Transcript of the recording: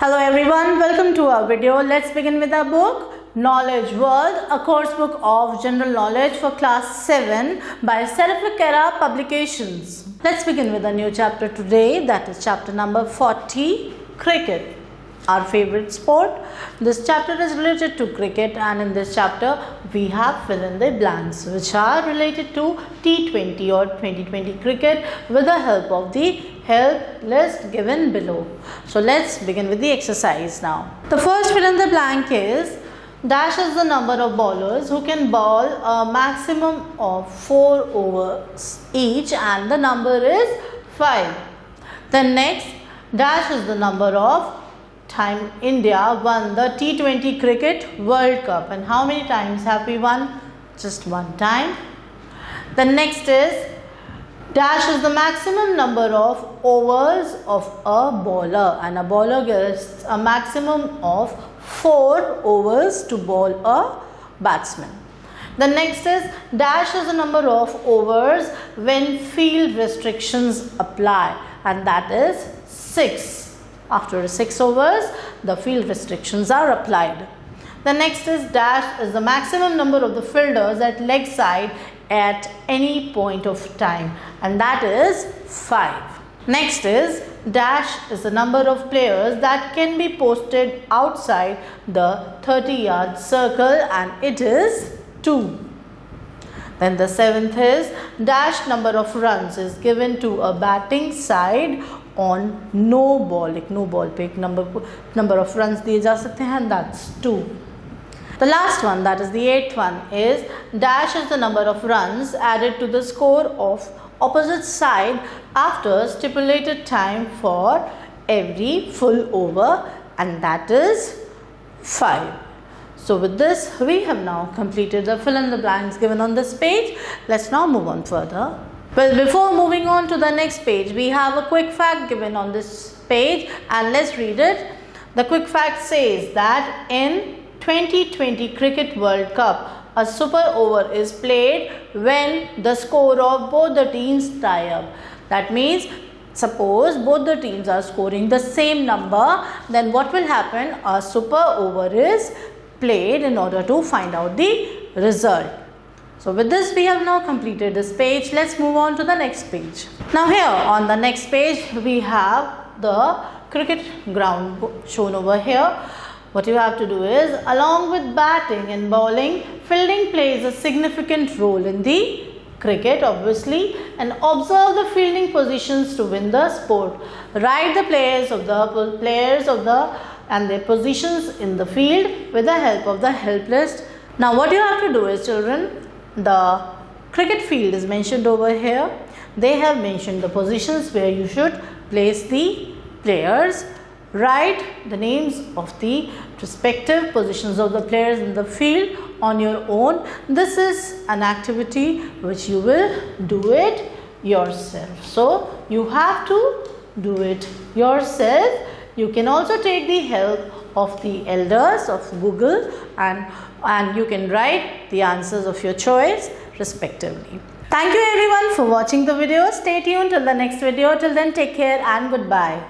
Hello everyone, welcome to our video. Let's begin with our book Knowledge World, a course book of general knowledge for class 7 by Seraphic Era Publications. Let's begin with a new chapter today, that is chapter number 40, Cricket, our favorite sport. This chapter is related to cricket, and in this chapter we have fill in the blanks which are related to T20 or 2020 cricket with the help of the help list given below. So let's begin with the exercise now. The first fill in the blank is dash is the number of bowlers who can bowl a maximum of 4 overs each, and the number is 5. Then next, dash is the number of time India won the T20 Cricket World Cup, and how many times have we won? Just one time. The next is dash is the maximum number of overs of a bowler, and a bowler gets a maximum of 4 overs to bowl a batsman. The next is dash is the number of overs when field restrictions apply, and that is 6. After 6 overs, the field restrictions are applied. The next is dash is the maximum number of the fielders at leg side at any point of time, and that is 5. Next is dash is the number of players that can be posted outside the 30-yard circle, and it is 2. Then the 7th is dash number of runs is given to a batting side on no ball. Like no ball पे एक number of runs दिए जा सकते हैं, and that's 2. The last one, that is the 8th one, is dash is the number of runs added to the score of opposite side after stipulated time for every full over, and that is 5. So with this, we have now completed the fill in the blanks given on this page. Let's now move on further. Well, before moving on to the next page, we have a quick fact given on this page, and let's read it. The quick fact says that in 2020 Cricket World Cup, a super over is played when the score of both the teams tie up. That means, suppose both the teams are scoring the same number, then what will happen? A super over is played in order to find out the result. So with this, we have now completed this page. Let's move on to the next page. Now here on the next page, we have the cricket ground shown over here. What you have to do is, along with batting and bowling, fielding plays a significant role in the cricket, obviously, and observe the fielding positions to win the sport. Write the players of the and their positions in the field with the help of the help list. Now what you have to do is, children, the cricket field is mentioned over here. They have mentioned the positions where you should place the players. Write the names of the respective positions of the players in the field on your own. This is an activity which you will do it yourself. So you have to do it yourself. You can also take the help of the elders of Google, and you can write the answers of your choice respectively. Thank you everyone for watching the video. Stay tuned till the next video. Till then, take care and goodbye.